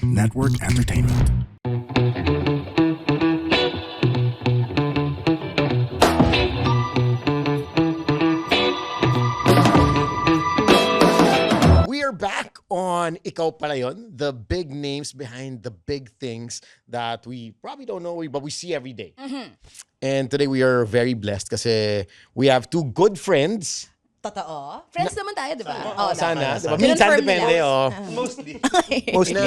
Network Entertainment. We are back on Ikaw Pala Yun, the big names behind the big things that we probably don't know, but we see every day. And today we are very blessed kasi we have two good friends. Totoo. Friends naman tayo, di ba? Sana. Diba? Confirm Minsan nila. depende. Oh. Mostly. Most na,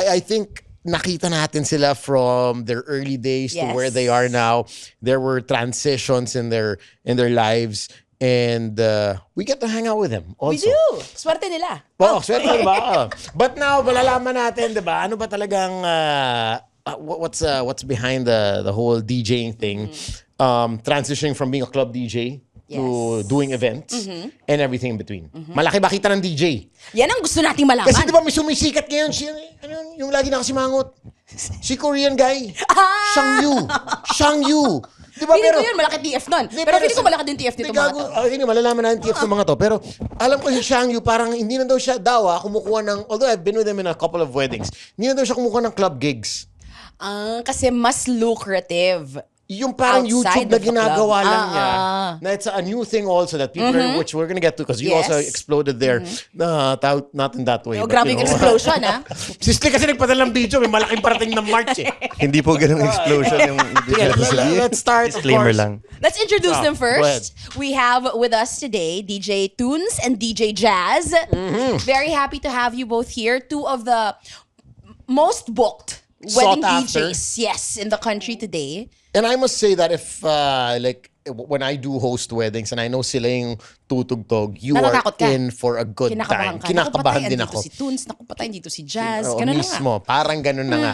I think nakita natin sila from their early days to Yes. where they are now. There were transitions in their lives. And we get to hang out with them also. We do. Swerte nila. Oo, swerte ba? But now, malalaman natin, di ba? Ano ba talagang, what's behind the whole DJing thing? Transitioning from being a club DJ to Yes. doing events and everything in between. Malaki ba kita ng DJ? Yan ang gusto nating malaman. Kasi di ba may sumisikat ngayon, yung lagi nakasimangot? Si Korean guy. Shang Yu. Diba, Feeling ko yun, malaki TF nun. Pero feeling ko malaki din TF nito mga to. Hindi, malalaman natin TF ng mga to. Pero alam ko si Shang Yu, parang hindi na daw siya kumukuha ng, although I've been with him in a couple of weddings, hindi na daw siya kumukuha ng club gigs. Kasi mas lucrative. Yung parang Outside YouTube na of the ginagawa club. lang niya. Na it's a new thing also that people are, which we're gonna get to because you Yes. also exploded there. Not in that way. Oh, but, grabe you yung know. explosion, ha? Si Slick kasi nagpadala ng video, may malaking parating ng March eh. Hindi po ganung explosion yung Let's start, of disclaimer course. lang. Let's introduce them Go ahead. first. We have with us today DJ Tunes and DJ Jazz. Very happy to have you both here. Two of the most booked wedding Sought after. DJs, yes, in the country today. And I must say that if, when I do host weddings and I know sila yung tutugtog, you are Natatakot ka? in for a good time. Kinakabahan ka. Kinakabahan din Naku, ako. patay, andito si Tunes. Naku, patay, dito si Jazz. Oo, Ganun na nga. mismo. Parang ganun na nga.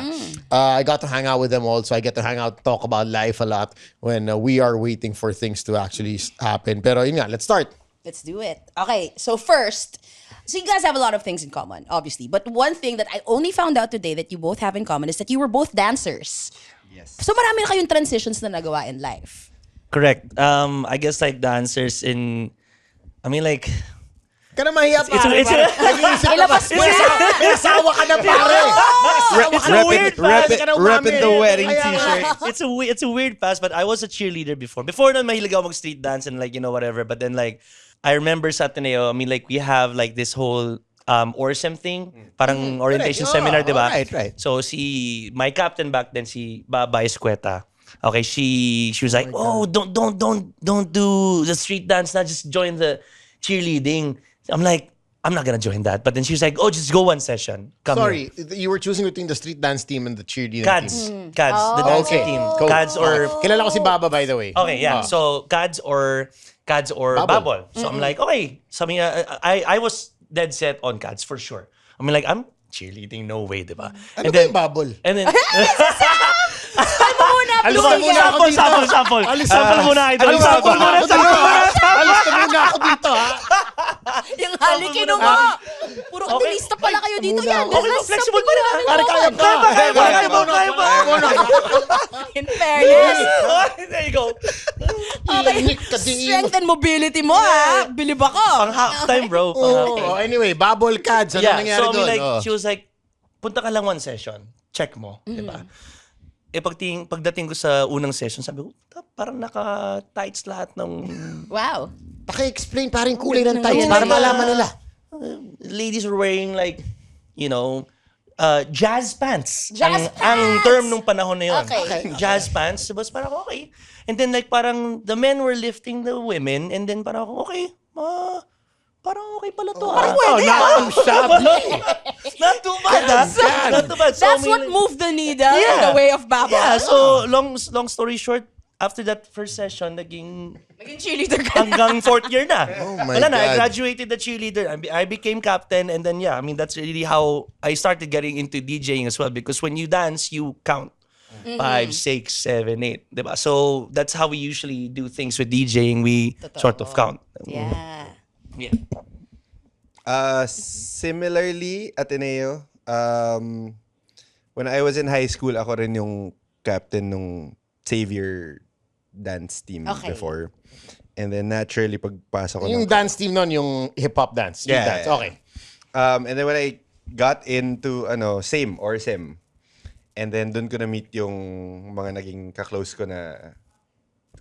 I got to hang out with them also. I get to hang out, talk about life a lot when we are waiting for things to actually happen. Pero yun nga, let's start. Let's do it. Okay, so first, so you guys have a lot of things in common, obviously. But one thing that I only found out today that you both have in common is that you were both dancers. Yes. So marami na kayong transitions na nagawa in life. Correct. I guess like dancers in, I mean like, Ka na mahiya it's, pare. it's, Nag-iisip ka ba? Ilabas mo na. May asawa ka na pare. it's a weird pass. Repping the wedding Kaya nga. t-shirt. It's a weird pass, but I was a cheerleader before. Before nun, mahilig ako mag-street dance and like, you know, whatever. But then like, I remember sa Ateneo, I mean like, we have like this whole ORSEM thing, parang orientation Correct. seminar, di ba? Right. So my captain back then, si Baba Escueta, okay, she was like, don't do the street dance, not just join the cheerleading. I'm like, I'm not gonna join that. But then she was like, just go one session. Come Sorry, here. you were choosing between the street dance team and the cheerleading Cads, team. Cads, the dance Okay. team. Cool. Cads or Kilala ko si Baba, by the way. okay, yeah. So Cads or Babol. Babol. So I'm like, okay. Sabi niya, I was dead set on Cads for sure. I mean, like, I'm cheerleading, no way, di ba? Ano ba yung Babol? And then, Alis na muna ako dito. sample. Alis Sample muna, idol. Alis na Sample muna muna. ako dito. Alis na muna ako dito, ha? Yung halikin mo. Puro aktivista pala kayo dito. Muna Yan, ako. Okay, there's flexible something pa going Pare, on. kaya pa. Kaya pa. In fairness. There you go. Iinik ka din. Strength and mobility mo, ha? Bilib ako. Pang halftime, bro. Pang halftime. Oh, anyway, Babol Cads. Ano Yeah, nangyari so I mean doon? like, Oh. she was like, punta ka lang one session. Check mo, di ba? Pagdating ko sa unang session, sabi ko, parang naka-tights lahat ng Wow. Paki-explain paring kulay ng tights para malaman nila. ladies were wearing like, you know, jazz pants. Jazz Ang pants! term nung panahon na yun. Okay. Jazz pants. Tapos parang okay. And then like parang the men were lifting the women and then parang okay, parang okay pala to. Ang sabi. Not too bad. Not too bad. So, That's I mean, what like, moved the needle in the way of Baba. Yeah, so long story short, after that first session, naging cheerleader ka. hanggang fourth year na. Oh my Wala na, I God. graduated the cheerleader. I became captain and then yeah, I mean that's really how I started getting into DJing as well because when you dance, you count. 5, 6, 7, 8. Diba? So that's how we usually do things with DJing. We sort of count. Yeah. Yeah. Similarly, Ateneo, when I was in high school, ako rin yung captain nung Xavier dance team Okay. before. And then naturally, pagpasok ko Yung ng... dance team nun, yung hip-hop dance. Street Yeah, dance. yeah. Okay. And then when I got into same or sim. And then dun ko na meet yung mga naging ka-close ko na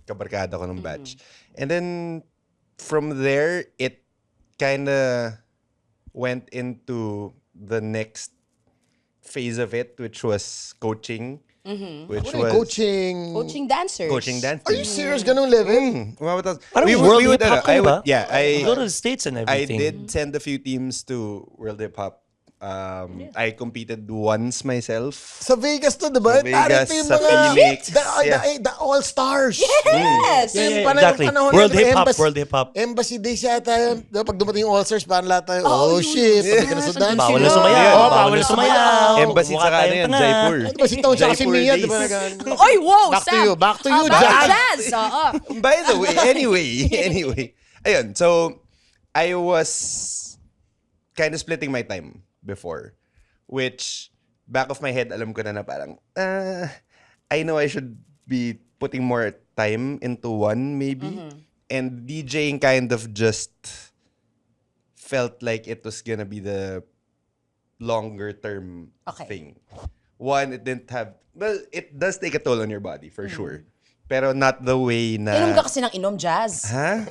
kabarkada ko ng batch. And then from there, it kind of went into the next phase of it, which was coaching. Which What are you was Coaching dancers. coaching dancers. Are you serious? Ganong level? Parang world hip-hop kayo ba? I Go to the States and I everything. did send a few teams to World Hip Hop. I competed once myself. Sa Vegas to, diba? Sa Vegas, Ito yung sa mga- Phoenix, The, the All-Stars. Yes! Yung Yeah, panahon- exactly. panahon World na, diba, hip-hop, Embassy- world hip-hop. Embassy Days yata yun. Diba, pag dumating yung All-Stars, parang lahat tayo, oh shit, pati ka na sa dance. Bawal na yun. sumayaw. Oh, Bawal na sumayaw. Embassy Mukha sa tayong yan, tanga. Jaipur. Diba, si Tong siya kasi Jaipur Mia, days. diba? Oy, wow, Back to Sam. you, back to you, Back to Jazz. Jazz. Oo. By the way, anyway. Ayun, so I was kind of splitting my time before, which back of my head, alam ko na parang, I know I should be putting more time into one maybe. And DJing kind of just felt like it was gonna be the longer term Okay. thing. One, it didn't have, well, it does take a toll on your body for sure. Pero not the way na... Inom ka kasi ng inom, Jazz. Ha?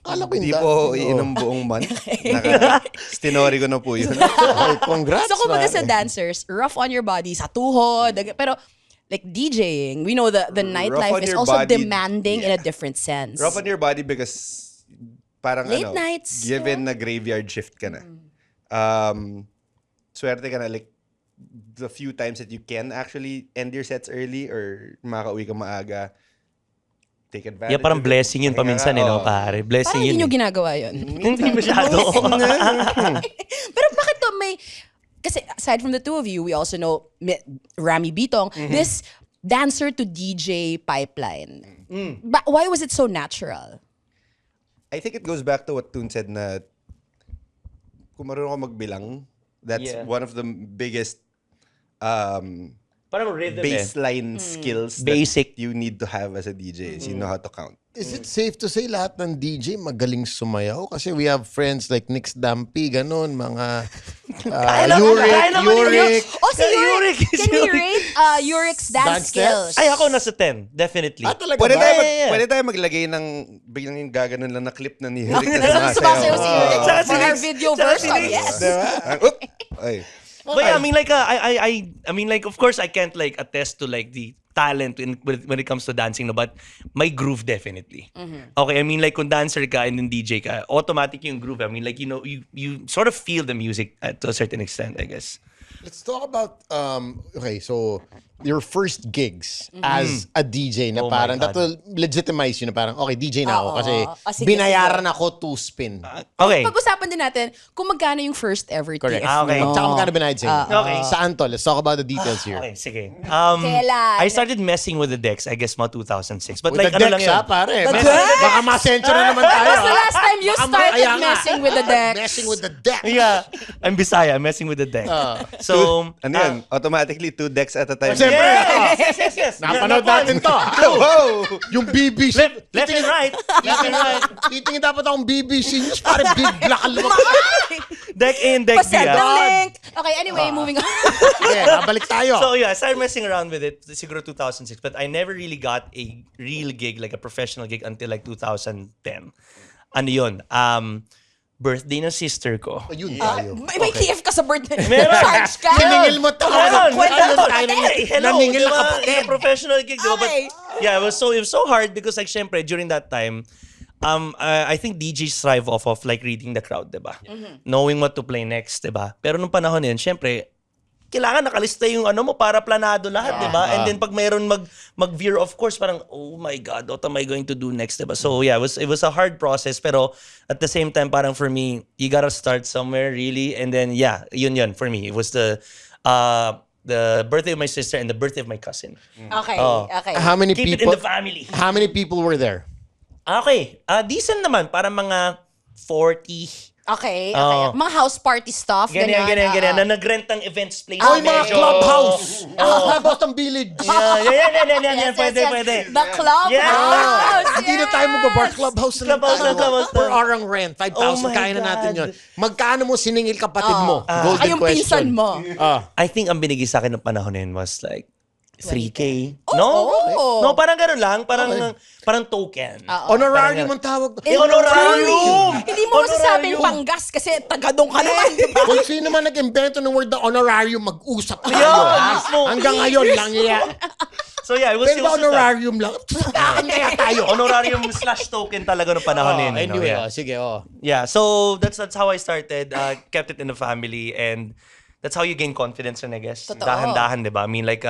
Kala ko Hindi hindi. po iinom buong month. Stinori ko na po yun. Ay, congrats, So kumbaga sa man. dancers, rough on your body, sa tuhod, pero like DJing, we know the nightlife on is your also body, demanding in a different sense. Rough on your body because parang Late nights, given na graveyard shift ka na. Swerte ka na like the few times that you can actually end your sets early or makauwi ka maaga. Take advantage. Yeah, parang of it. blessing yun Pahinga paminsan, ka, no, oo. pare. Blessing Parang hindi yun. nyo ginagawa yun. Hindi masyado. Pero bakit to may... Kasi aside from the two of you, we also know Rami Bitong, this dancer to DJ pipeline. But why was it so natural? I think it goes back to what Toon said na kung marunong ka magbilang, that's Yeah. one of the biggest Parang rhythm baseline skills Basic. that you need to have as a DJ is you know how to count. Is it safe to say lahat ng DJ magaling sumayaw? Kasi we have friends like Nix Dampy, ganun, mga Yurik. Oh, si Yurik! Yurik! Can we rate Yurik's dance Dance skills? Ay, ako nasa 10. Definitely. Ah, talaga Pwede ba? tayo, Yeah. pwede tayo maglagay ng biglang yung gaganon lang na clip na ni Rick Sumasayaw si Yurik. Tsaka si For our Nix. video Tsaka si version, Nix. yes. Oop! Ay. But yeah, I mean, like, I mean, like, of course, I can't like attest to like the talent when it comes to dancing, no, but my groove definitely. Okay, I mean, like, kung dancer ka and then DJ ka, automatic yung groove. I mean, like, you know, you sort of feel the music to a certain extent, I guess. Let's talk about, okay, so your first gigs as a DJ na Oh my parang, that God. will legitimize you na parang, okay, DJ na ako Oo. kasi Sige, binayaran ako to spin. Okay. Pag-usapan din natin kung magkano yung first ever Correct. TF Okay. nyo. Tsaka magkano binayad sa'yo? Okay. Saan to? Let's talk about the details here. Okay, sige. Kailan? I started messing with the decks, I guess, mga 2006. But With like, the ano lang decks, yun? ha, pare. The Baka- decks? Baka masensya na naman tayo. That's the last time you Baka started kaya nga. messing with the decks. Messing with the deck. Yeah, I'm Bisaya, messing with the deck. So, Ano yan? Automatically 2 decks at a time. Siyempre. yes. Napanood natin to. Wow! Yung BBC. Left and right. Left and right. Titingin dapat akong BBC News. Parang big black ang lumaki. Deck in, deck B. Pasend ng ah. link. Okay, anyway, moving on. Okay, babalik tayo. So yeah, I started messing around with it siguro 2006, but I never really got a real gig, like a professional gig until like 2010. Ano yun? Birthday ng sister ko. Ayun tayo. May TF ka sa birthday. Meron. Charge ka. Siningil mo to. Meron. Ayun tayo. Hey, hello, Naningil na diba? kapatid. It's a professional gig, diba? Okay. But yeah, it was so hard because like syempre during that time, I think DJs thrive off of like reading the crowd, diba? Knowing what to play next, diba? Pero nung panahon na yun, syempre, kailangan nakalista yung ano mo para planado lahat, diba? And then pag mayroon mag-veer, of course, parang, oh my God, what am I going to do next, diba? So yeah, it was a hard process, pero at the same time, parang for me, you gotta start somewhere, really. And then yeah, yun for me. It was the birthday of my sister and the birthday of my cousin. Okay, Oh. okay. How many Keep it in people? the family. How many people were there? Okay. Decent naman. Para mga 40 Okay. Oo. Mga house party stuff, Ganyan. ganyan. Na nag-rent ng events place. Oy, mga Medyo- clubhouse! Oo. Clubhouse ng village! Yan. Pwede. The clubhouse. Yeah. Hindi na tayo magbabar. Clubhouse na lang Clubhouse tayo. na, clubhouse na. Per hourang rent. 5,000. Oh my Kaya na natin God. yun. Magkano mo siningil kapatid mo? Golden Ay, yung question. pinsan mo. I think ang binigay sa akin ng panahon na yun was like 3K. Oh, No? oh. No, parang gano'n lang. Parang token. Honorarium ang tawag. Honorarium! Hindi mo masasabing panggas kasi tagadong ka naman, di ba? Kung sino man nag-invento ng word na honorarium, mag-usap tayo. Yeah, ha? mismo. Hanggang ngayon lang yan. So yeah, it was, Pero honorarium lang. Saan kaya tayo? honorarium slash token talaga ng panahon na yun. Anyway, yeah. sige, Yeah, so that's how I started. Kept it in the family, and that's how you gain confidence rin, I guess. Totoo. Dahan-dahan, di ba? I mean, like,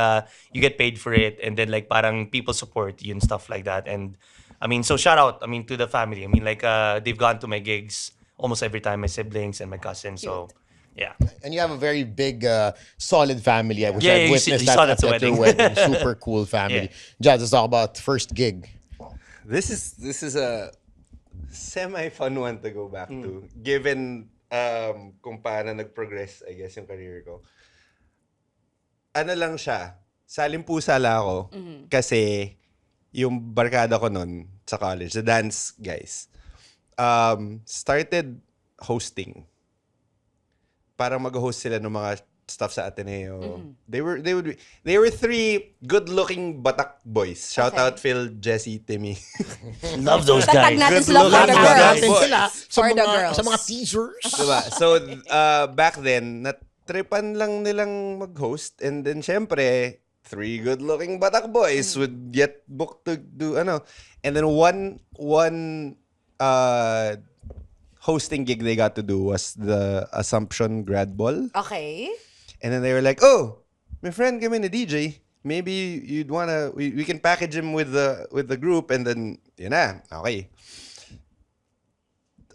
you get paid for it, and then, like, parang people support you and stuff like that. And, I mean, so shout out, to the family. I mean, like, they've gone to my gigs almost every time, my siblings and my cousins. So, yeah. And you have a very big, solid family. I wish Yeah, I'd you witnessed saw that that at your wedding. wedding. Super cool family. Jazz, let's talk about first gig. This is a semi-fun one to go back to. Given kung paano nag-progress, I guess, yung career ko. Ano lang siya, salim-pusala ako kasi yung barkada ko nun sa college, the dance guys, started hosting. Parang mag-host sila ng mga stuff sa Ateneo. They were three good-looking Batak boys. Shout out Phil, Jesse, Timmy. Love those Tatag guys. natin Good sila for luck the natin girls. Natin sila sa For the mga, girls. sa mga teasers. Diba? So, back then, natripan lang nilang mag-host. And then, syempre, three good-looking Batak boys would get booked to do ano. And then, one hosting gig they got to do was the Assumption Grad Ball. Okay. And then they were like, oh, my friend came in a DJ. Maybe you'd wanna, we can package him with the group. And then, yun na, okay.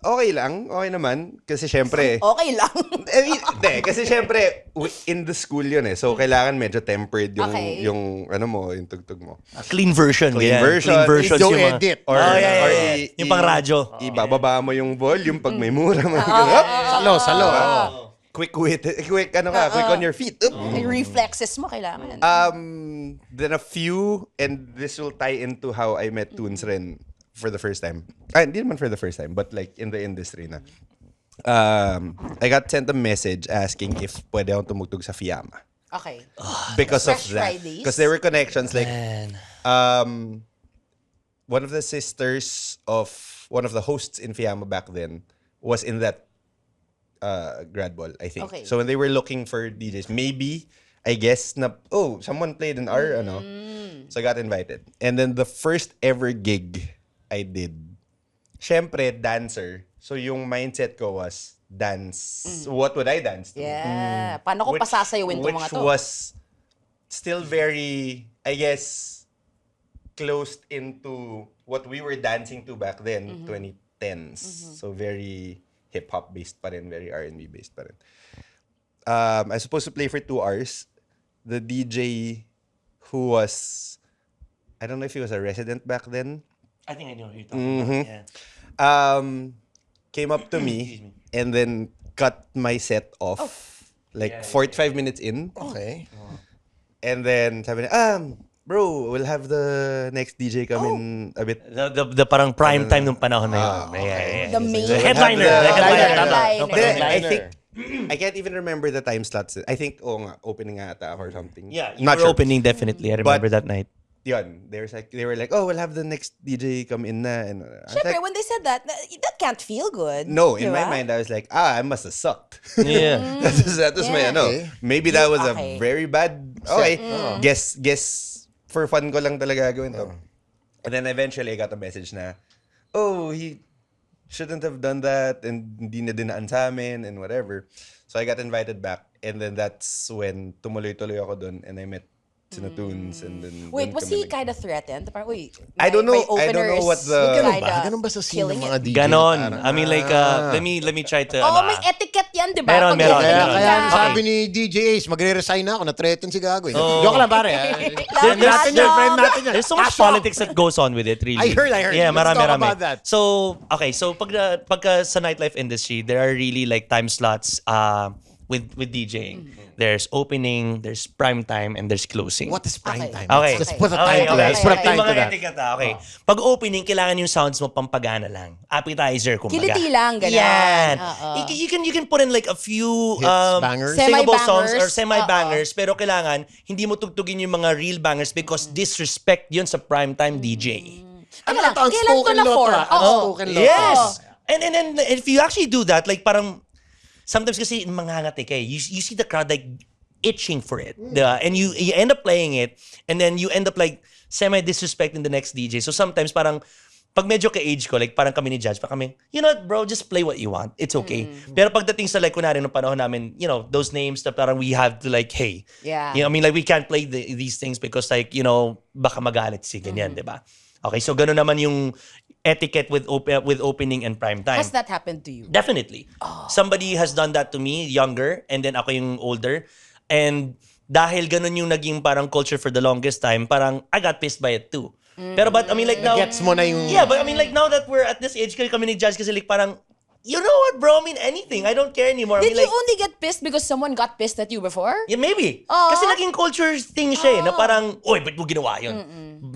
Okay lang, okay naman. Kasi syempre, Okay lang. hindi, kasi syempre, in the school yun eh. So, kailangan medyo tempered yung, Okay. yung ano mo, yung tugtog mo. A clean version. Clean ganyan. version. Clean versions Don't yung mga- edit. Or, yeah. or Yung pang radyo. Ibababa mo yung volume pag may mura. Salo. Quick on your feet. Up. Yung reflexes mo kailangan. Then a few, and this will tie into how I met Toons rin for the first time. Hindi naman for the first time, but like in the industry na. I got sent a message asking if pwede akong tumugtog sa Fiamma. Okay. Because of Fresh that. Fridays? Because there were connections like Man. one of the sisters of one of the hosts in Fiamma back then was in that grad ball, I think. Okay. So when they were looking for DJs, maybe, I guess, someone played in our, so I got invited. And then the first ever gig I did, syempre, dancer. So yung mindset ko was, dance. What would I dance to? Yeah. Paano ko pasasayawin itong mga Which to? was still very, I guess, closed into what we were dancing to back then, 2010s. So very hip-hop based pa rin, very R&B based pa rin. I was supposed to play for 2 hours. The DJ who was, I don't know if he was a resident back then, I think I know who you're talking about. Yeah. came up to me and then cut my set off like 45 minutes in. Okay. And then sabi niya, bro, we'll have the next DJ come in a bit. The parang prime time nung panahon na yun. Yeah. The main. So, Headliner. we'll have Headliner. Then, I Headliner. think, I can't even remember the time slots. I think, opening nga ata or something. Yeah, you Not were sure. opening definitely. I remember that night. Yun, they were like, oh, we'll have the next DJ come in na. And I was Siyempre, like, when they said that, that can't feel good. no, in Diba? my mind, I was like, I must have sucked. Yeah. that was my, Okay. maybe that was Okay. a very bad, okay, guess, for fun ko lang talaga gawin to. And then eventually, I got a message na, oh, he shouldn't have done that, and hindi na dinaan sa amin, and whatever. So I got invited back, and then that's when tumuloy-tuloy ako dun, and I met na tunes and then Wait, dun was kami he kind of threatened? Parang, uy, I don't know. my I don't opener know what is the- Ganun ba? kinda Ganun ba sa scene ng killing mga it? DJ? Ganon. Parang, I mean, like, let me try to, Oo, may etiquette yan, di ba? Meron, Pag meron, opening meron. ka. Kaya Okay. sabi ni DJ Ace, magre-resign na ako, na-threaten si Gago. Oh. Joke lang, pare. Love Natin that yan, friend job. natin yan. There's so much Pasok. politics that goes on with it, really. I heard. Yeah, Let's marami, talk marami. about that. So, okay, so pagka sa nightlife industry, there are really like time slots with DJing. There's opening, there's prime time, and there's closing. What is prime Okay. time? Okay. Let's put a Okay, time to that. Let's put a okay. time Yung to mga that. etiquette, okay. Pag opening, kailangan yung sounds mo pampagana lang. Appetizer, kumbaga. Kiliti lang, ganun. Yan. Oo. You can put in like a few Hits, bangers. singable Semi-bangers. songs or semi-bangers, pero kailangan hindi mo tugtugin yung mga real bangers because disrespect yun sa primetime DJ. Ano lang, to? Ang kailan to spoken na lot for? to, ah. Ang Oo. spoken lot. Yes. And if you actually do that, like parang sometimes kasi mangangati ka eh. You see the crowd like itching for it. Diba? And you end up playing it and then you end up like semi-disrespecting the next DJ. So sometimes parang pag medyo ka-age ko, like parang kami ni Judge, parang kami, you know what, bro, just play what you want. It's okay. Pero pagdating sa like, kunwari nung panahon namin, you know, those names na parang we have to like, hey. Yeah. You know, I mean, like we can't play these things because like, you know, baka magalit si ganyan, diba? Okay, so gano'n naman yung etiquette with opening and prime time. Has that happened to you? Definitely. Somebody has done that to me, younger, and then ako yung older. And dahil ganun yung naging parang culture for the longest time, parang I got pissed by it too. Pero but I mean like now, Gets mo na yung... yeah, but I mean like now that we're at this age, kami ni Judge kasi like parang, you know what bro, I mean anything, I don't care anymore. I Did mean, you like, only get pissed because someone got pissed at you before? yeah, maybe. Aw. Kasi naging culture thing siya eh, na parang, oy, ba't mo ginawa yun?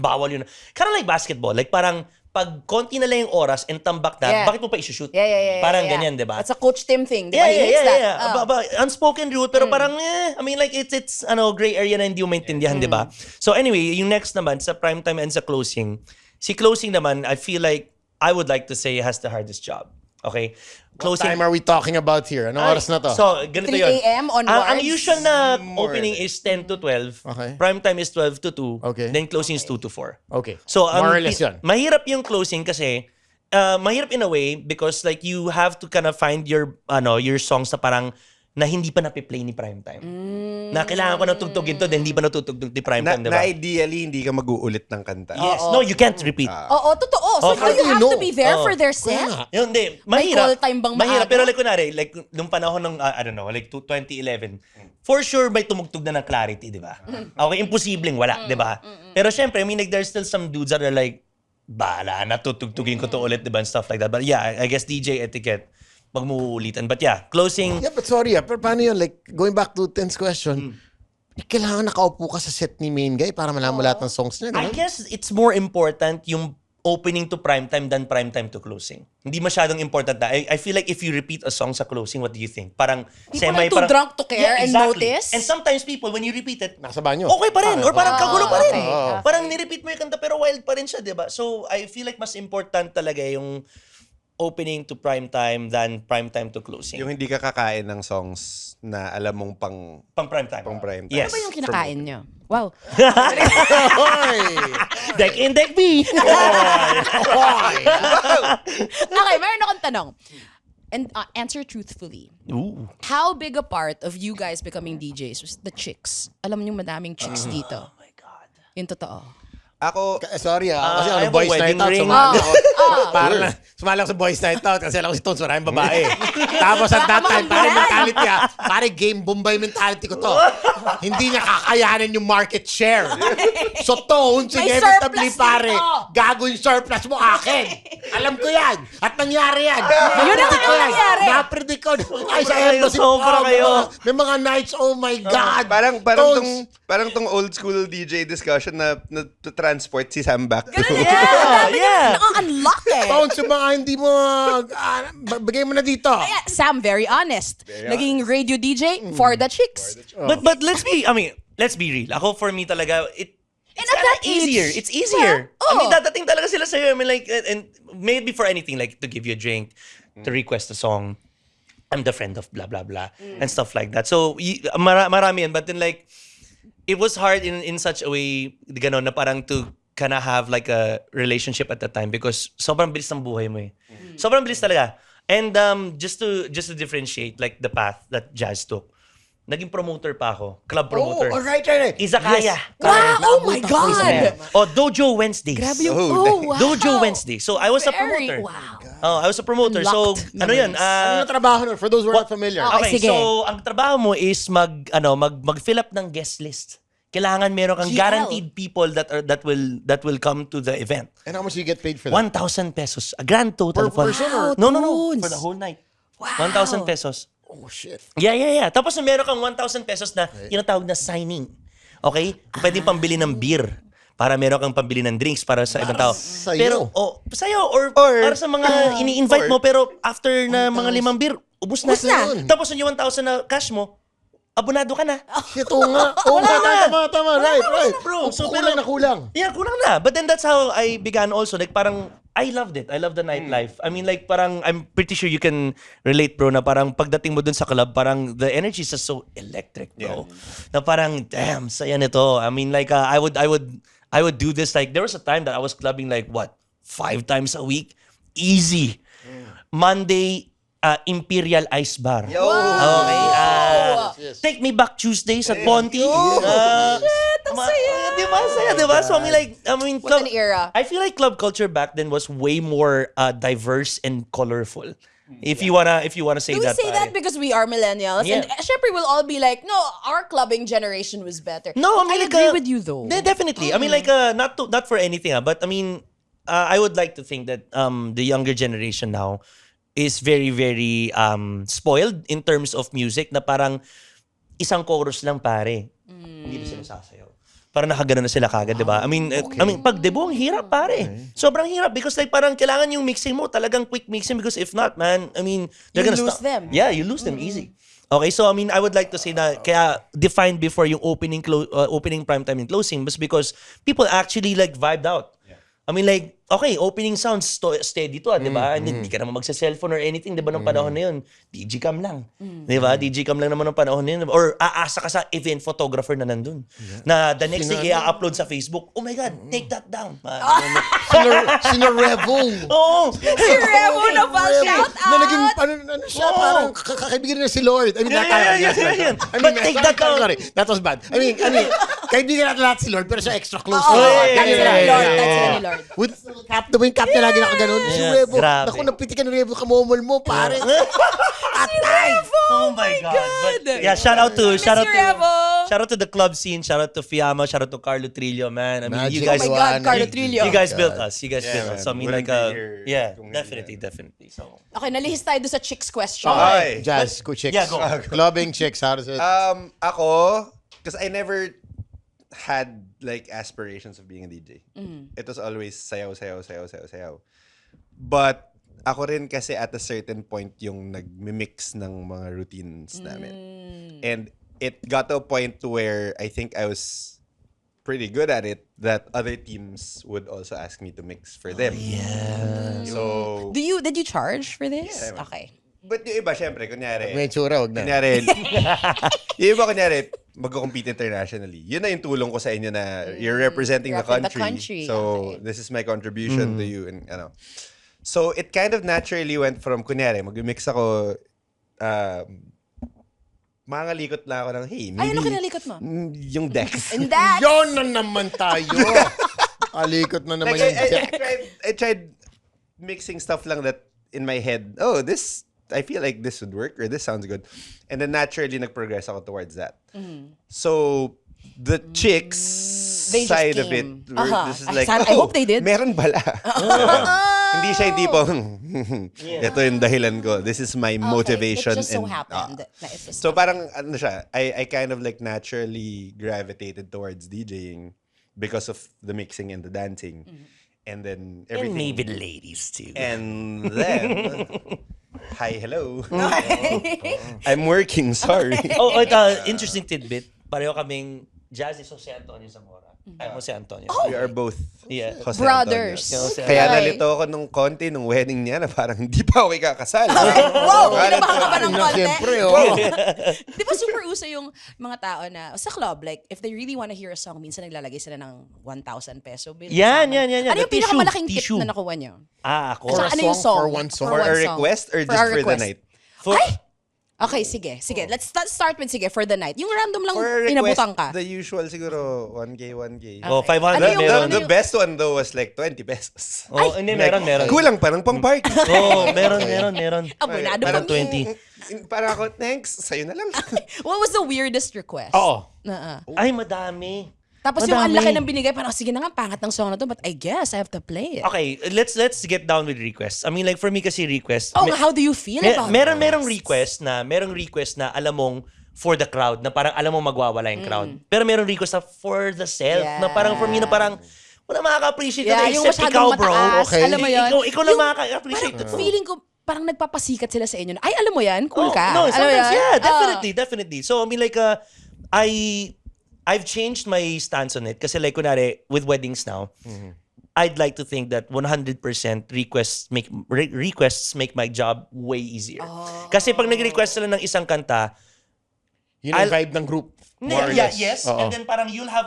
Bawal yun. Kind of like basketball. Like parang, pag konti na lang yung oras and tambak na, Yeah. bakit mo pa isushoot? Yeah. Parang yeah. ganyan, di ba? That's a Coach Tim thing. Di ba? He hates that. Oh. Unspoken rule, pero parang, I mean, like, it's gray area na hindi mo maintindihan, di ba? So anyway, yung next naman, sa prime time and sa closing, si closing naman, I feel like, I would like to say, has the hardest job. Okay? What time are we talking about here? Anong oras na to? So, ganito 3 yun. a.m. onwards? Ang usual na More opening is 10 to 12. Okay. Prime time is 12 to 2. Okay. Then closing is 2 to 4. Okay. So, More or less yun. mahirap yung closing kasi, mahirap in a way because like you have to kind of find your songs na parang na hindi pa napiplay ni Primetime. Na kailangan ko na tugtugin to, then hindi pa natutugtog ni Primetime, di ba? Na ideally, hindi ka mag-uulit ng kanta. Yes. No, you can't repeat. Oo, totoo. So, How you do you have know? to be there Oo. for their Kaya set? nga. Yun, hindi. May Mahirap. call time bang Mahirap. maaga? Pero like, kunwari, like, nung panahon ng, I don't know, like 2011, for sure may tumugtog na ng Clarity, di ba? Okay, imposibleng wala, di ba? Pero syempre, I mean, like, there's still some dudes that are like, bahala na, tutugtugin ko to ulit, di ba, and stuff like that. But yeah, I guess DJ etiquette, pag muulitan. But yeah, closing, Yeah, but sorry pero paano yun? Like, going back to Ten's question, kailangan nakaupo ka sa set ni main guy para malaman mo lahat ng songs niya. I Ganun? guess it's more important yung opening to primetime than primetime to closing. Hindi masyadong important na. I feel like if you repeat a song sa closing, what do you think? Parang People are too drunk to care and notice. And sometimes people, when you repeat it, Nasa banyo. okay pa rin. Or parang kagulo pa rin. okay. Parang nirepeat mo yung kanta pero wild pa rin siya, di ba? So, I feel like mas important talaga yung opening to primetime than primetime to closing. Yung hindi ka kakain ng songs na alam mong pang Pang primetime. primetime. Yes. Ano ba yung kinakain nyo? Wow. Hoy! Deck in, deck B. Okay, meron akong tanong. And answer truthfully. Ooh. How big a part of you guys becoming DJs was the chicks? Alam niyo madaming chicks dito. Oh my God. Yung totoo. Ako, Sorry kasi I ano, have a boys wedding night out. ring. Sumali ako. Sumali ako sa boys night out kasi alam ko si Tones, maraming babae. Tapos at that time, pare mentality pare game Bombay mentality ko to. Hindi niya kakayanin yung market share. So Tones, May inevitably surplus pare, dito. gago yung surplus mo akin. Alam ko yan. At nangyari yan. Yun na nga ang nangyari. Napredict ko. Ay, sa Ay, embassy. sobra kayo. May mga nights, oh my God. Tones, parang tong old school DJ discussion na to transport si Sam back to. Yeah. Naka-unlock eh. Tones, yung mga hindi mo, bigay mo na dito. Kaya, Sam, very honest. Naging radio DJ for the chicks. But let's be real. Ako for me talaga, it's at kinda that easier. age, It's easier. yeah. I mean, Oh. dadating talaga sila sa'yo. I mean, like, and maybe for anything, like to give you a drink, to request a song. I'm the friend of blah, blah, blah, and stuff like that. So, marami yan. But then like, it was hard in such a way, ganon, na parang to kind of have like a relationship at that time because sobrang bilis ng buhay mo eh. Sobrang bilis talaga. And just to differentiate like the path that Jazz took, naging promoter pa ako. Club promoter. Oh, right. Izakaya. Wow! Oh my Naabutan ko God! O Dojo Wednesdays. Grabe yung, wow! Dojo Wednesday. So I was a Very- promoter. Wow. Oh, I was a promoter. So Unlocked ano yun? memories. Ano yung trabaho nun? For those who are not familiar. Okay, sige. So ang trabaho mo is mag-fill up ng guest list. Kailangan meron kang GL. guaranteed people that will come to the event. And how much do you get paid for that? 1,000 pesos. A grand total. Per person or- No. Tunes. For the whole night. Wow. 1,000 pesos. Oh, shit. Yeah. Tapos meron kang 1,000 pesos na tinatawag na signing. Okay? Pwedeng pambili ng beer. Para meron kang pambili ng drinks para sa ibang tao. sa'yo. Pero, sa'yo. Or para sa mga ini-invite mo. Pero after na mga 5 beer, ubus na. Ubus na. Tapos yung 1,000 na cash mo, abonado ka na. Shit, oo nga. Oo nga, tama. Right. bro. So, Kulang na kulang. Yeah, kulang na. But then that's how I began also. Like parang, I loved it. I love the nightlife. I mean like parang, I'm pretty sure you can relate bro na parang pagdating mo dun sa club, parang the energy is just so electric bro. Na parang, damn, saya nito. I mean like, I would do this like, there was a time that I was clubbing like, 5 times a week? Easy. Monday, Imperial Ice Bar. Yo! Okay. Yes. Take Me Back Tuesdays at Ponty. Ang saya. Diba? So I mean, What an era. I feel like club culture back then was way more diverse and colorful. If you wanna say Do we that. say that pare. because we are millennials? Yeah. And syempre we'll all be like, no, our clubbing generation was better. No, I But mean, I like, agree with you though. Definitely. I mean, like, not for anything, but I mean, I would like to think that the younger generation now is very, very spoiled in terms of music na parang isang chorus lang pare. Hindi na sila sasayaw. Parang nakagano na sila kagad, di ba? I mean, pag debut, ang hirap pare. Sobrang hirap because like parang kailangan yung mixing mo, talagang quick mixing because if not, man, I mean, they're You gonna lose stop. them. Yeah, you lose them easy. Okay, so I mean, I would like to say na kaya defined before yung opening prime time and closing was because people actually like vibed out. I mean like, okay, opening sounds steady to, di ba? Hindi ka naman magsa-cellphone or anything, di ba, nung panahon na yun? DigiCam lang. Di ba? DigiCam lang naman nung panahon na yun. Or aasa ka sa event photographer na nandun. Na the next day, i-upload sa Facebook, oh my God, take that down. Sino Revo. Oo. Si Revo na pa, shout out! Na naging, ano siya, parang kakaibigan na si Lord. I mean, that time. Yeah. I mean, But take that down. Sorry, that was bad. I mean, kaibigan natin lahat si Lord, pero siya extra close. Oo, to that's sila ni Lord. That's sila ni Lord. With the wing cap na lagi nakaganon. Si Yeah, Revo. grabe. Naku, napitikan ni Revo, kamomol mo, pare. Oh my God. But, yeah, shout out to the club scene, shout out to Fiamma, shout out to Carlo Trillo, man. I mean, Magic you guys, Oh my God, Carlo Trillo. you guys built us. You guys built man. us. So I mean, Wouldn't like, be here yeah, kung definitely. So. Okay, nalihis tayo doon sa chicks question. Okay. Jazz, go chicks. Yeah, go. Clubbing chicks, how does it? Ako, because I never had like aspirations of being a DJ. It was always sayaw. But ako rin kasi at a certain point yung nag-mix ng mga routines namin. And it got to a point to where I think I was pretty good at it that other teams would also ask me to mix for them. Yeah. So, Did you charge for this? Yeah, Okay. but yung iba, syempre, kunyari, May tsura, wag na. Kunyari, yung iba kunyari, magko-compete internationally. Yun na yung tulong ko sa inyo na you're representing the Represent the country. country. So, Okay. this is my contribution to you. And, So, it kind of naturally went from, kunyari, mag-mix ako, mangalikot lang ako ng, hey, maybe... Ay, ano kinalikot mo? Yung decks. And that, Yon na naman tayo. Alikot na naman Like, yung deck. I tried mixing stuff lang that in my head, oh, this, I feel like this would work or this sounds good. And then naturally, nag-progress ako towards that. So, the chicks They just side of it, came. this is like, I hope they did. Meron pala. Hindi siya yung tipong, ito yung dahilan ko. This is my motivation. It just so and, happened that it was So parang, ano siya, I kind of like naturally gravitated towards DJing because of the mixing and the dancing. And then And everything. maybe the ladies too. And then, hi, hello. I'm working, sorry. Oh, ito, interesting tidbit. Pareho kaming Jazzy Jose Antonio Zamora. Ay, Jose Antonio. We are both Yeah. Jose Brothers. Antonio. Jose Kaya Okay. nalito ako nung konti nung wedding niya na parang hindi pa ako ikakasal. Wow! Kinabahan ka ba ng konti? Siyempre, oh. Di ba super uso yung mga tao na, sa club, like, if they really want to hear a song, minsan naglalagay sila ng 1,000 peso bill. Yan. Ano yung The tissue, pinakamalaking tip tissue. na nakuha niyo? Ako. For a Ano yung song? song? For one song? For one a song. request or For just a for the request. night? For, Okay, sige. Let's start with for the night. Yung random lang For a request, inabutan ka. the usual siguro 1K. Oh, 500 Ano yung- meron. The best one though was like 20 pesos. Oh, hindi, meron. Kulang pa ng pang party. Oh, meron. Abonado Parang pa. 20. Para ako, thanks, sa'yo na lang. What was the weirdest request? Oo. Ay, madami. Tapos yung ang Madami. laki ng binigay, parang sige na nga, pangat ng song na to, but I guess I have to play it. Okay, let's get down with requests. I mean, like, for me kasi request. Oh, how do you feel about merong request na alam mong for the crowd, na parang alam mo magwawala yung crowd. Pero merong request na for the self, na parang for me na parang wala makaka-appreciate Yeah, na yung except masyadong ikaw, bro. mataas. Okay. Alam mo yun? Ikaw lang Yung makaka-appreciate. parang feeling ko, parang nagpapasikat sila sa inyo. Ay, alam mo yan? Cool ka. No, Alam mo sometimes, yan? yeah, definitely. So, I mean, like, I've changed my stance on it. Kasi like, kunwari, with weddings now, I'd like to think that 100% requests make my job way easier. Kasi pag nag-request sila ng isang kanta, Yun ang vibe ng group. More or yeah, less. yes, Oo. and then parang you'll have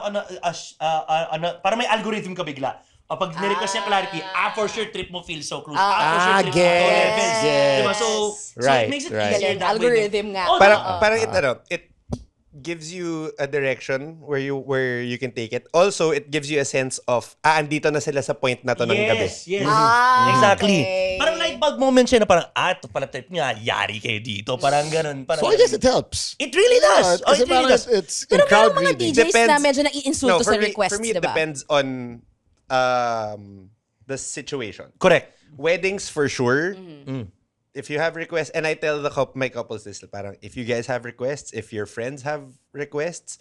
parang may algorithm ka bigla. Pag nirequest niya clarity, for sure trip mo feel so close. For sure trip mo gets, levels. gets. Diba? So Right, it makes it right. easier that way. Algorithm nga. Oh, Parang it gives you a direction where you can take it. Also, it gives you a sense of andito na sila sa point na to ng gabi. Yes. Ah, Exactly. okay. Parang light bulb moment siya na parang, ito pala trip niya, yari kayo dito. Parang ganun. Parang So I guess it helps. It really does. Kasi It really parang does. it's in Pero crowd merong mga reading. DJs na Depends- medyo naiinsulto sa request, for me, it diba? depends on the situation. Correct. Weddings for sure. Mm-hmm. If you have requests, and I tell my couples this, parang if you guys have requests, if your friends have requests,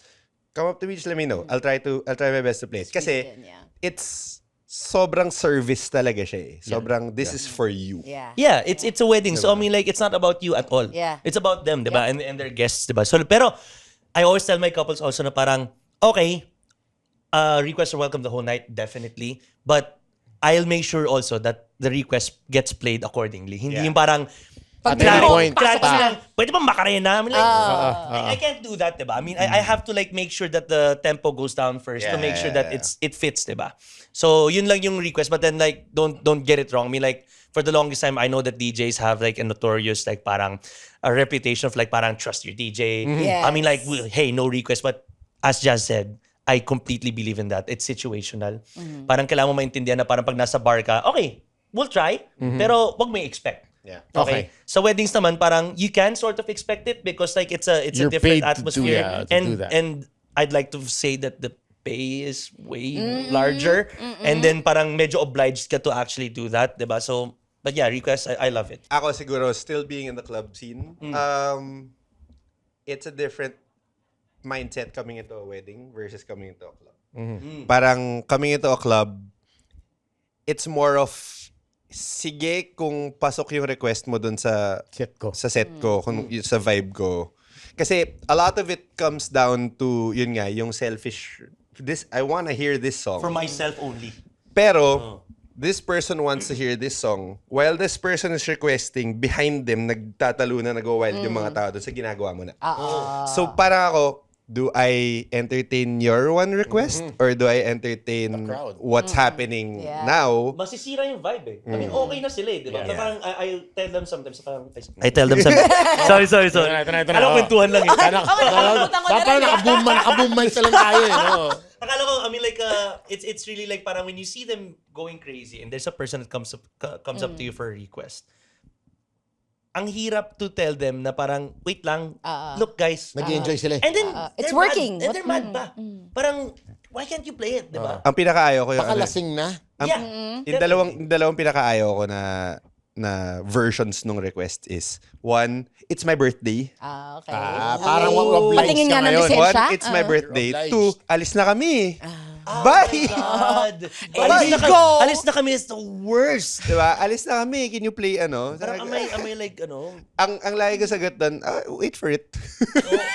come up to me, just let me know. I'll try my best to play it. Kasi in, yeah. it's sobrang service talaga siya eh. Sobrang this is for you. Yeah. Yeah, it's a wedding. So I mean, like, it's not about you at all. Yeah. It's about them, diba? And their guests, diba? So, pero I always tell my couples also na parang, okay, requests are welcome the whole night, definitely. But I'll make sure also that the request gets played accordingly. Hindi Yeah. yung parang, Pag At any mo, point, pasok pa. na. pwede ba makarena? I mean, like, I can't do that, diba? I mean, I have to like make sure that the tempo goes down first to make sure that it fits, diba? So, yun lang yung request. But then, like, don't get it wrong. I mean, like, for the longest time, I know that DJs have like a notorious, like, parang a reputation of like, parang trust your DJ. Yes. I mean, like, hey, no request. But as Jazz said, I completely believe in that. It's situational. Parang kailangan mo maintindihan na parang pag nasa bar ka, okay, we'll try, pero wag mo i-expect. Yeah. Okay. Sa weddings naman, parang you can sort of expect it because like it's a You're different paid to do- atmosphere. yeah, to do that. And I'd like to say that the pay is way larger. And then parang medyo obliged ka to actually do that, diba? So, but yeah, request, I love it. Ako siguro, still being in the club scene, it's a different mindset coming into a wedding versus coming into a club. Parang coming into a club, it's more of, sige kung pasok yung request mo dun sa Set ko. set ko, kung sa vibe ko. Kasi a lot of it comes down to, yun nga, yung selfish, I wanna hear this song. For myself only. Pero, this person wants to hear this song. While this person is requesting, behind them, nagtatalo na, nag-wild yung mga tao doon sa ginagawa mo na. So, parang ako, do I entertain your one request? Or do I entertain crowd. what's happening Yeah. now? Masisira yung vibe eh. I mean, okay na sila eh, di ba? Parang I tell them sometimes, I tell them sometimes. sorry. Ito na. Alam ko, kwentuhan lang eh. nakalimutan ko na Parang rin. nakaboom mics na lang tayo eh. No? Akala ko, I mean, like, it's really like parang when you see them going crazy and there's a person that comes up to you for a request, ang hirap to tell them na parang, wait lang, look guys. Nag-enjoy sila eh. And then, it's they're working. Mad, and they're mad pa. Parang, why can't you play it, di ba? Ang pinakaayaw ko yung Baka lasing na. Yeah. yung dalawang pinakaayaw ko na versions ng request is, one, it's my birthday. Okay. Parang obliged Patingin ka nga ng ngayon. lisensya. One, it's my birthday. Obliged. Two, alis na kami. Bye! God. go. Alis na kami is the worst. Diba? Alis na kami. Can you play ano? Parang am I like, Ang lagi ko sagot doon, wait for it.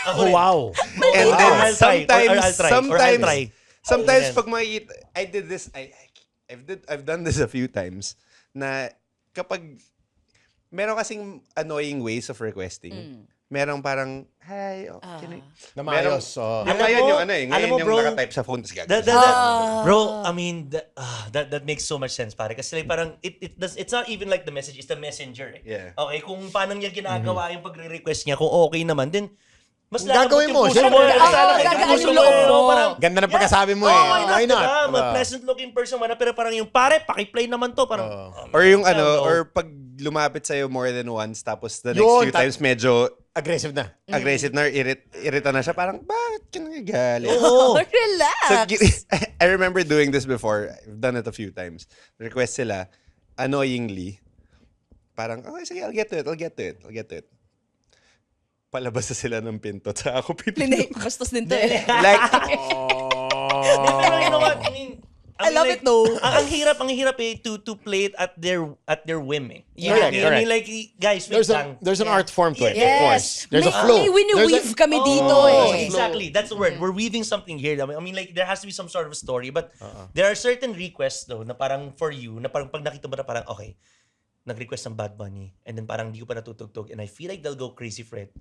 Oh, wow. And then I'll try. Or I'll try. sometimes Or pag makikita, I did this, I've done this a few times, na kapag, meron kasing annoying ways of requesting. merong parang, hi, can we... Na maayos. Yung Alam ngayon mo- yung ano eh. alam Ngayon mo, yung bro, nakatype sa phone. Tapos Bro, I mean, that makes so much sense, pare. Kasi like, parang, it's not even like the message, it's the messenger. Eh. Yeah. Okay, kung paano niya ginagawa yung pagre-request niya, kung okay naman, then, mas Gagawin mo, lalambot yung puso syempre. mo. Mas lalambot yung Gagaan puso yung mo, loob eh. mo. Parang, Ganda ng pagkasabi mo eh. why Why not? Diba? Diba? Pleasant looking person man, pero parang yung pare, pakiplay naman to. Parang, Or yung ano, no. or pag lumapit sa'yo more than once, tapos the next Yun, few times medyo Aggressive na. aggressive na, irita na siya. Parang, bakit ka nagagalit? Oo. Relax. So, I remember doing this before. I've done it a few times. Request sila, annoyingly, parang, okay, sige, I'll get to it. Palabas na sila ng pinto. Sa ako Linay, bastos din to eh. Like, Pero you know what? I mean, I love it though. Ang hirap eh to play it at their whim eh. You Correct, know, I mean, correct. like, guys, wait lang. There's an art form to it, of Yes. course. There's a May- flow. May wini-weave kami dito Oh, eh. exactly. That's the word. We're weaving something here. I mean, like, there has to be some sort of a story. But there are certain requests, though, na parang for you, na parang pag nakita mo na parang, okay, nag-request ng Bad Bunny, and then parang di ko pa natutugtog, and I feel like they'll go crazy for it.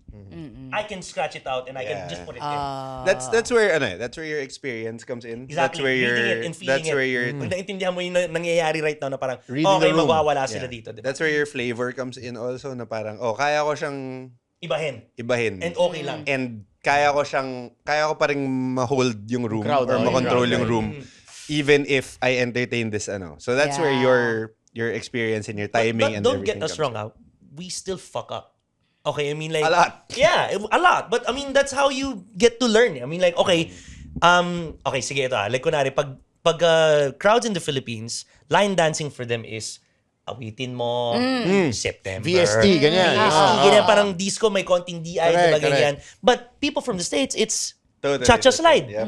I can scratch it out, and I can Yeah. just put it in. that's where your experience comes in. Exactly. That's where Reading it and feeling that's it. where your Pag naintindihan mo yung nangyayari right now na parang, Reading okay, the room. magwawala sila dito. Diba? that's where your flavor comes in also na parang kaya ko siyang Ibahin. ibahin. And okay lang. And kaya ko pa ring ma-hold yung room Crowd, or yung ma-control crowd, yung right. room even if I entertain this So that's where Yeah. your experience and your But timing and don't everything get us comes wrong out. We still fuck up. Okay, I mean like A lot. Yeah, a lot. But I mean that's how you get to learn. I mean like okay, okay, sige ito. Like kunwari pag crowds in the Philippines, line dancing for them is awitin mo September. VST, ganyan. VST, ganyan parang disco may konting DI, diba Correct, ganyan. But people from the States, it's Totally cha-cha different. slide. Yep.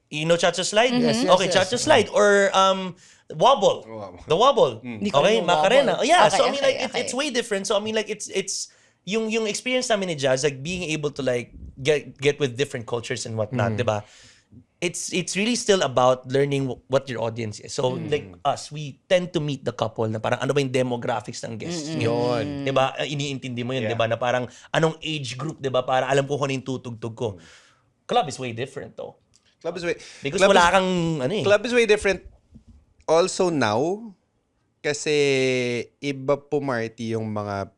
You know cha-cha slide? Yes, Okay, yes. cha-cha slide. Or wobble. The wobble. Hindi ko Okay, alam yung Macarena. wobble. Yeah, Okay, so I mean like okay. it's way different. So I mean like it's yung experience namin ni Jazz, like being able to like get with different cultures and whatnot, diba? It's really still about learning what your audience is. So like us, we tend to meet the couple na parang ano ba yung demographics ng guests nyo. Yun. Diba? Iniintindi mo yun, Yeah. diba? Na parang anong age group, diba? Para alam ko kung ano yung tutugtog ko. Club is way different though. Club is way Because wala kang ano eh. Club is way different also now kasi iba pumarty yung mga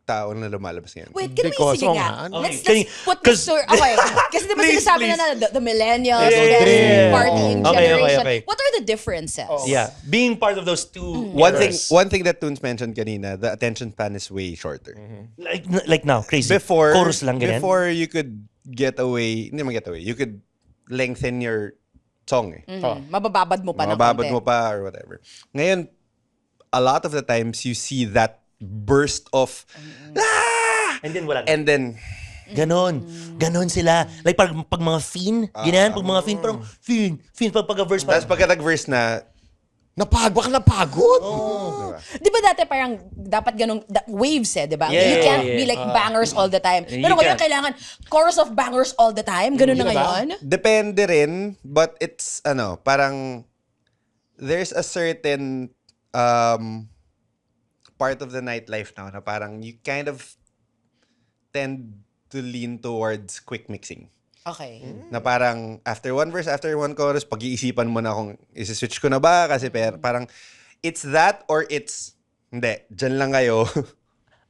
tao na lumalabas ngayon. Wait, can Because, we sige oh nga? nga, Let's Okay. put this story. Okay. Kasi diba Please, sinasabi please. na the millennials, Yeah. this partying Okay, okay, generation. okay. What are the differences? Yeah, being part of those two eras. One thing that Toons mentioned kanina, the attention span is way shorter. Like now, crazy. Before, Chorus lang ganyan. before you could get away, hindi man get away, you could lengthen your song eh. Mabababad mo pa ng Mababad konti. mo pa or whatever. Ngayon, a lot of the times you see that burst of And then wala. and then Ganon sila. Like pag mga fiend, ganyan, pag mga fiend, parang fiend, pag-verse pa. tapos pagka nag-verse na Baka napagod. Di ba dati parang dapat ganong waves eh, di ba? Yeah, You can't yeah, be like bangers all the time. You Pero ngayon can't. kailangan chorus of bangers all the time. Ganun na Hindi na ba? ngayon. depende rin, but it's parang there's a certain part of the nightlife now na parang you kind of tend to lean towards quick mixing. Okay. Na parang after one verse, after one chorus, pag-iisipan mo na kung isi-switch ko na ba kasi parang it's that or it's hindi, dyan lang kayo.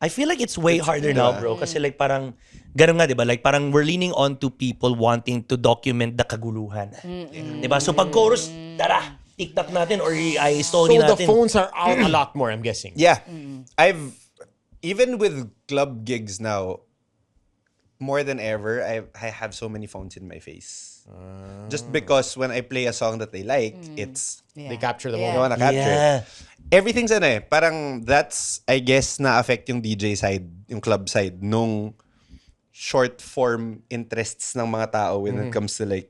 I feel like it's way harder now, bro. Kasi like parang, ganun nga, di ba? Like parang we're leaning on to people wanting to document the kaguluhan. Di ba? So pag chorus, tara, TikTok natin or i-story So the natin. phones are out a lot more, I'm guessing. Yeah. Even with club gigs now, more than ever, I have so many phones in my face. Just because when I play a song that they like, it's They capture the I moment. wanna capture Yeah. it. Everything's parang that's, I guess, na-affect yung DJ side, yung club side, nung short form interests ng mga tao when it comes to like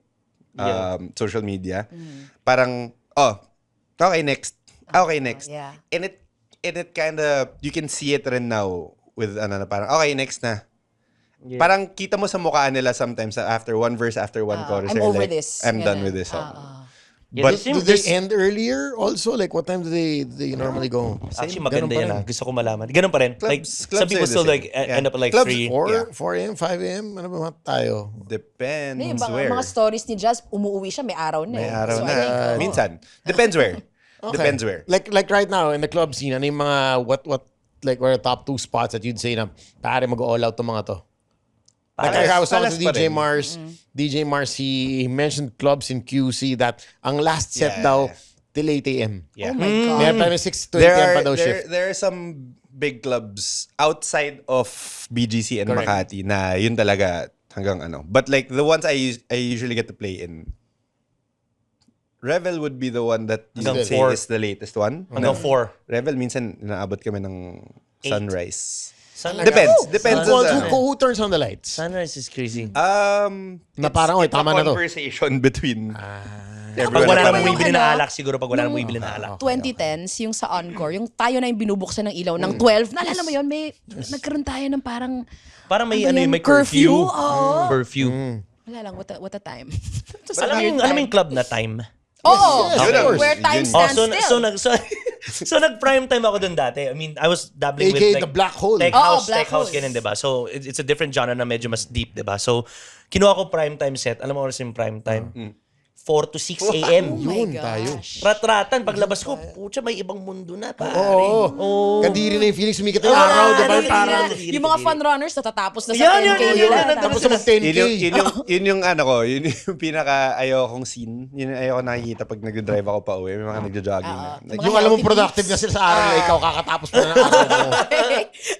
social media. Parang, okay, next. Okay, next. Yeah. And it kinda, you can see it rin now with, parang, okay, next na. Parang kita mo sa mukha nila sometimes after one verse, after one chorus. I'm they're over like, this. I'm done Ganun. with this song. Yeah, But Do they end earlier also? Like, what time do they normally go? Actually, Ganun maganda pa yan. rin. Gusto ko malaman. Ganun pa rin. Like, Clubs some people are the still same. like Yeah. end up at like Clubs 3. 4 a.m., 5 a.m.? Ano ba tayo? depends Yung where. mga stories ni Jazz, umuwi siya, may araw na. May eh. araw So, na. I think, Minsan. Depends where. Okay. Depends where. Like right now in the club scene, ano yung mga what like what are the top 2 spots that you'd say na pare mag-all out tong mga to? Like I was talking to Palas pa DJ rin. Mars. DJ Mars, he mentioned clubs in QC that ang last set Yeah. daw till 8 a.m. Yeah. Oh my God. Meron pa naman 6:20 a.m. pa daw shift. There are some big clubs outside of BGC and Correct. Makati na yun talaga hanggang ano. But like the ones I usually get to play in, Revel would be the one that you Hanggang can say 4. is the latest one. Hanggang 4. Revel, minsan naabot kami ng sunrise. Sunrise. Depends Who, on the, who turns on the lights? Sunrise is crazy. Na parang, oy, it's a tama na to. conversation between Pag everyone. wala Ano nang ba yung bumibili ng ano? alak, siguro pag wala nang bumibili ng alak. 2010s, yung sa Encore, yung tayo na yung binubuksan ng ilaw ng 12. Naalala mo yun, may nagkaroon tayo ng parang Parang may Ano ano yan? yung may curfew. Oo. Curfew. wala lang, what a time. Alam mo yung club na time? Oo, Yes, of course. where time Yun. stands still. So nag prime time ako dun dati. I mean, I was dabbling with AKA like the black hole. Tech Oo, house, black tech house hole. ganun, 'di ba? So it's a different genre na medyo mas deep, 'di ba? So kinuha ko prime time set. Alam mo oras yung prime time? 4 to 6 a.m. Oh my Yun tayo. gosh. Rat-ratan, paglabas ko, putya, may ibang mundo na, pare. Oo. Kadiri na yung feeling, sumikat na yung araw, di ba? kadiri Parang, na. Yung mga fun runners natatapos na sa Yan, 10K yan, nila. yan. tapos sa 10K. Yun yung ano ko, yun yung pinaka ayokong scene. Yun yung ayoko nakikita pag nag-drive ako pa uwi. May mga nagja-jogging na. Like, Yung alam mo productive na sila sa araw na ikaw, kakatapos pa na ng araw mo.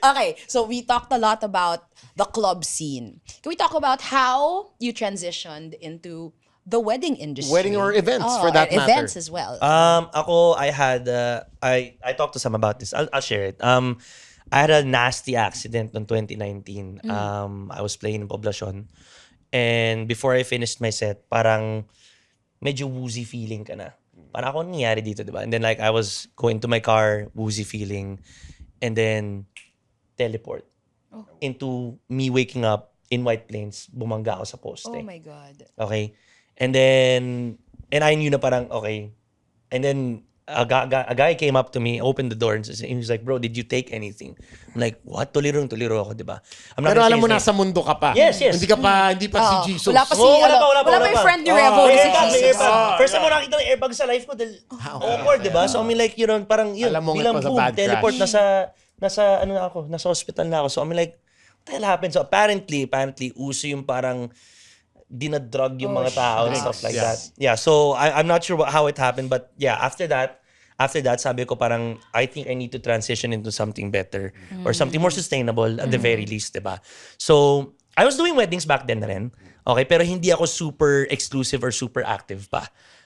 Okay, so we talked a lot about the club scene. Can we talk about how you transitioned into the wedding industry? Wedding or events, for that matter. Events as well. Ako, I had, I talked to Sam about this. I'll share it. I had a nasty accident in 2019. I was playing in Poblacion. And before I finished my set, parang medyo woozy feeling ka na. Parang ako nangyari dito, di ba? And then like, I was going to my car, woozy feeling. And then, teleport. Into me waking up in White Plains, bumangga ako sa poste. Oh my God. Okay? And I knew na parang, okay. And then, a guy came up to me, opened the door, and he was like, bro, did you take anything? I'm like, what? Tuliro ako, di ba? I'm not Pero gonna alam say mo, his nasa name. mundo ka pa. Yes, yes. Hindi pa Oo. si Jesus. Wala pa si, Oo, wala wala pa. pa yung friend ni Revo May na si airbag, may Jesus. airbag. First time mo nakita ng airbag sa life ko, dahil awkward, di ba? So, I mean, like, yun, parang yun, Alam mo nga bilang pa sa boom, bad teleport, crash. nasa hospital na ako. So, I mean, like, what the hell happened? So, apparently, uso yung parang dinadrug yung mga tao and stuff like that. Yeah, so I'm not sure how it happened, but yeah, after that, sabi ko parang, I think I need to transition into something better or something more sustainable at the very least, diba? So, I was doing weddings back then na rin. Okay, pero hindi ako super exclusive or super active pa.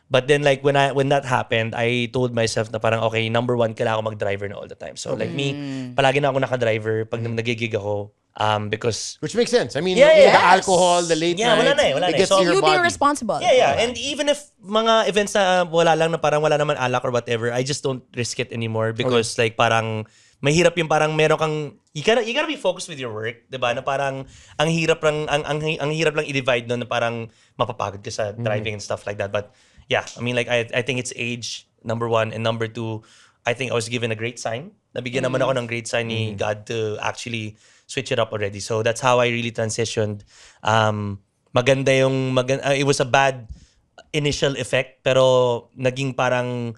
But then like when that happened, I told myself na parang okay, number 1, kailangan ako mag-driver na all the time. So like me, palagi na ako naka-driver pag nagigig ako because Which makes sense. I mean, Yeah, the yes. alcohol, the late Yeah, night, wala na it eh. gets So, to your You body. being responsible. Yeah. And even if mga events na wala lang na parang wala naman alak or whatever, I just don't risk it anymore because like parang mahirap yung parang meron kang you gotta be focused with your work, 'di ba? Na parang ang hirap lang i-divide no na parang mapapagod ka sa driving and stuff like that. But yeah, I mean like I think it's age number 1 and number 2, I think I was given a great sign. Nabigyan naman ako ng great sign ni God to actually switch it up already. So that's how I really transitioned. It was a bad initial effect pero naging parang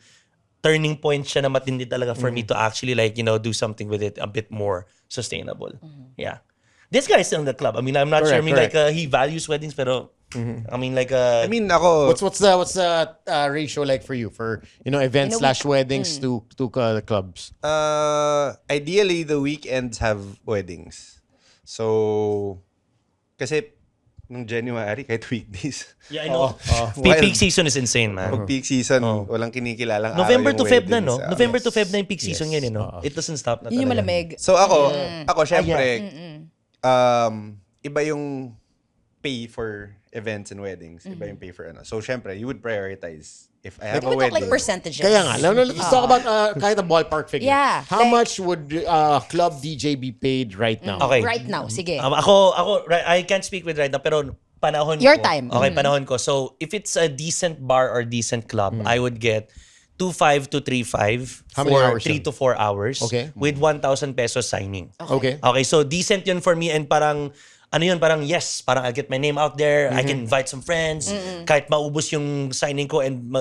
turning point siya na matindi talaga for me to actually like, you know, do something with it a bit more sustainable. Yeah. This guy is still in the club. I mean, I'm not sure. I mean, Correct. like he values weddings pero I mean like I mean, ako, What's the ratio like for you for events / weddings to the clubs? ideally, the weekends have weddings. So, kasi nung January, kahit weekdays. yeah, I know. Wild. Peak season is insane, man. Pag peak season, walang kinikilalang November araw to yung Feb na, no? weddings. November to Feb na yung peak season yan, no? It doesn't stop na Yun yung talaga. malamig. So ako syempre, iba yung pay for events and weddings. Iba yung pay for ano. So syempre, you would prioritize if I have Can a we talk wedding. like percentages? Kaya nga, let's talk about kahit a ballpark figure. Yeah, How like- much would club DJ be paid right now? Okay. Right now, sige. Ako, I can't speak with right now, pero panahon Your ko. time. Okay, panahon ko. So, if it's a decent bar or decent club, I would get 2.5 to 3.5 How many for hours 3 yun? to 4 hours Okay. with 1,000 pesos signing. Okay. Okay, so decent yun for me and parang ano yun, parang yes, parang I'll get my name out there, I can invite some friends, kahit maubos yung signing ko and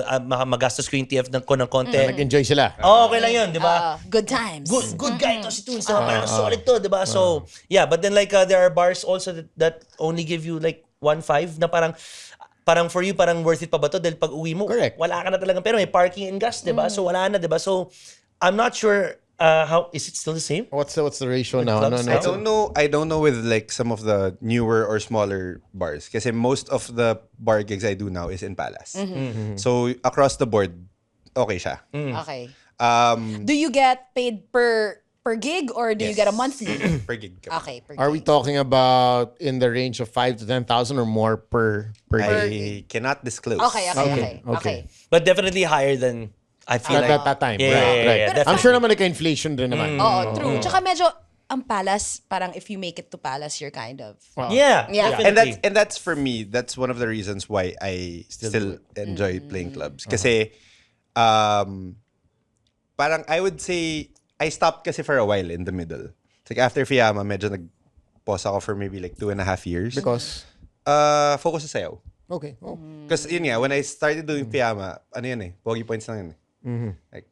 magastos ko yung TF ko ng konti. Nag-enjoy sila. Okay lang yun, di ba? Good times. Good guy to si Toons, diba? Parang solid to, diba? So, yeah, but then like there are bars also that only give you like 1.5 na parang for you, parang worth it pa ba to? Dahil pag uwi mo, Correct. wala ka na talagang, pero may parking and gas, diba? So wala na, diba? So, I'm not sure how, is it still the same? What's the ratio now? clubs No, now? I don't know with like some of the newer or smaller bars. Kasi most of the bar gigs I do now is in Palace. So across the board, okay siya. Okay. Um, Do you get paid per gig or do you get a monthly? per gig. Okay, per Are we gig. talking about in the range of 5 to 10,000 or more per gig? I cannot disclose. Okay. But definitely higher than I feel At like. that time. Yeah, right, yeah, right. yeah, I'm definitely. sure naman nagka-inflation din naman. Oo, true. Tsaka medyo, ang Palace, parang if you make it to Palace, you're kind of... Yeah, Yeah. definitely. And that's for me, that's one of the reasons why I still enjoy playing clubs. Kasi parang I would say I stopped kasi for a while in the middle. It's like after Fiamma, medyo nag-pause ako for maybe like 2.5 years. Because, Focus sa sayaw. okay. Oh. Because yun nga, when I started doing Fiamma, ano yun eh, pogi points lang yun eh. Like,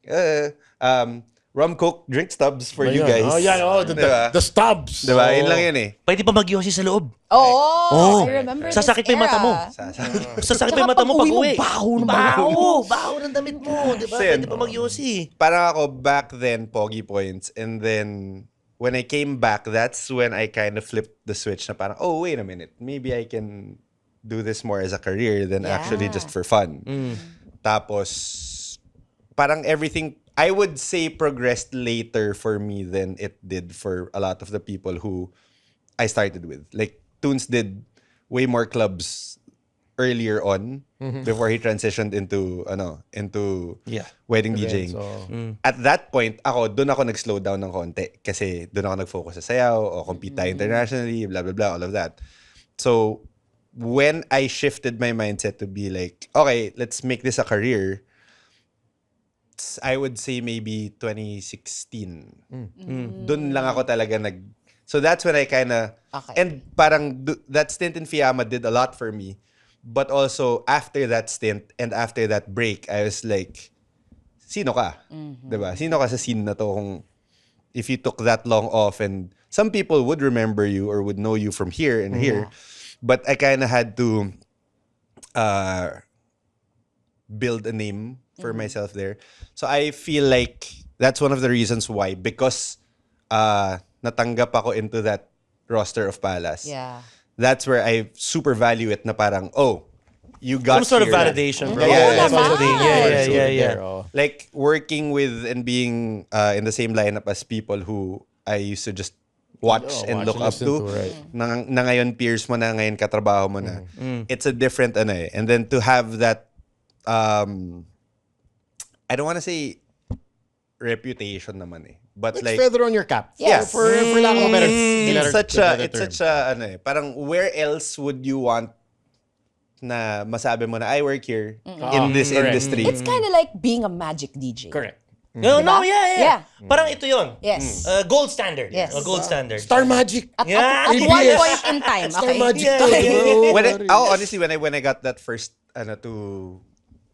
rum coke, drink stubs for you guys. Oh, yan. Oh, Diba? the stubs. Diba? Yun lang yun eh. Pwede pa mag-yosi sa loob. Oh, I remember Sasakit pa this yung mata mo. era. Sasakit pa yung Tsaka mata mo pag pag uwi uwi. mo, baho naman. Baho ng damit mo. Diba? So yun. Pwede pa mag-yosi. Parang ako back then, pogi points. And then, when I came back, that's when I kind of flipped the switch na parang, oh, wait a minute. Maybe I can do this more as a career than actually just for fun. Tapos, parang everything, I would say progressed later for me than it did for a lot of the people who I started with. Like, Toons did way more clubs earlier on before he transitioned into Yeah. wedding DJing. At that point, doon ako nag-slow down ng konti kasi doon ako nag-focus sa sayaw o compete tayo internationally, blah, blah, blah, all of that. So, when I shifted my mindset to be like, okay, let's make this a career, I would say maybe 2016. Doon lang ako talaga So that's when I kind of... Okay. And parang that stint in Fiamma did a lot for me. But also, after that stint and after that break, I was like, sino ka? Diba? Sino ka sa scene na to kung if you took that long off and some people would remember you or would know you from here and here. But I kind of had to build a name for myself there. So I feel like that's one of the reasons why, because natanggap ako into that roster of Palace. Yeah. That's where I super value it na parang, oh, you got Some sort of here. validation, bro. Yeah, that's That's naman. something. Yeah. Oh. Like working with and being in the same lineup as people who I used to just watch and look up listen to. right. Na ngayon peers mo na, ngayon katrabaho mo na. It's a different ano eh. And then to have that I don't want to say reputation naman eh. But It's like feather on your cap. Yes. For lack of a better, it's such better a term. ano eh, parang where else would you want na masabi mo na I work here in this correct. industry? It's kind of like being a magic DJ. Correct. No, Diba? yeah. Parang ito yun. Yes. Gold standard. Yes. Gold standard. Star Magic. At Yeah. one ABS. point in time. Star Okay. Magic Yeah, tayo, yeah, bro. Honestly, when I got that first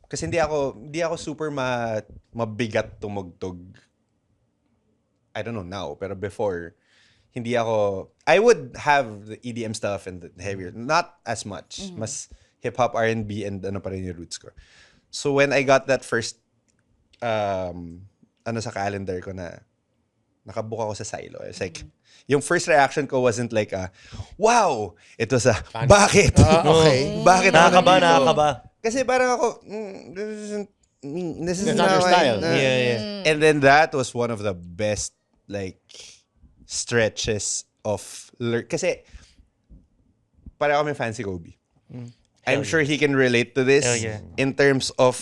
kasi hindi ako super mabigat tumugtog. I don't know now, pero before I would have the EDM stuff and the heavier, not as much. Mas hip hop, R&B and ano pa rin yung roots ko. So when I got that first sa calendar ko na nakabook ako sa Silo. It's like, yung first reaction ko wasn't like wow! It was bakit? Okay. Bakit ako nandito? Nakakaba. Kasi parang ako, this is That's not your style. Yeah. And then that was one of the best like stretches of kasi para kami fan si Kobe. I'm sure he can relate to this Hell yeah. in terms of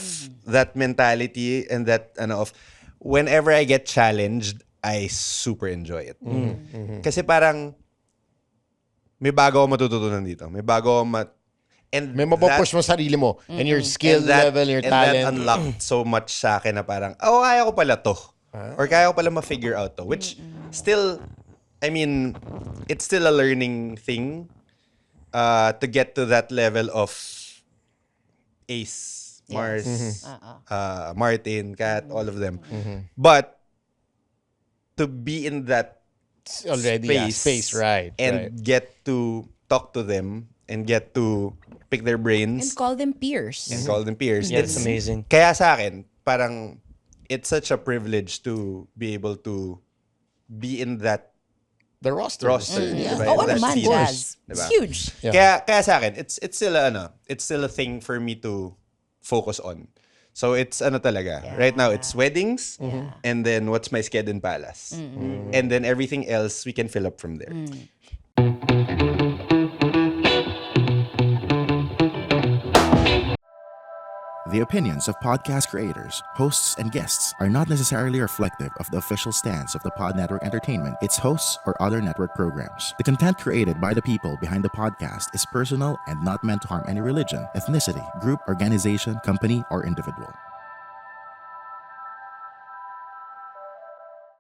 that mentality and that of whenever I get challenged, I super enjoy it. Kasi parang may bago ako matututunan dito. May bago ako And May mapapush mo sarili mo. And your skill level, your and talent. that unlocked so much sa akin na parang, kaya ko pala to. Or kaya ko pala ma-figure out to. Which still, I mean, it's still a learning thing to get to that level of Ace, Mars, Martin, Kat, all of them. But to be in that Already, space, right. and get to talk to them and get to pick their brains And call them peers. and call them peers. Yeah, it's amazing. Kaya sa akin, parang it's such a privilege to be able to be in that The roster. roster. Yeah. Diba? Oh, In that naman, season. Jazz. Diba? It's huge. Yeah. Kaya sa akin, it's still a thing for me to focus on. So it's talaga. Right now, it's weddings, and then what's my sked in Palace. And then everything else, we can fill up from there. The opinions of podcast creators, hosts, and guests are not necessarily reflective of the official stance of the Pod Network Entertainment, its hosts, or other network programs. The content created by the people behind the podcast is personal and not meant to harm any religion, ethnicity, group, organization, company, or individual.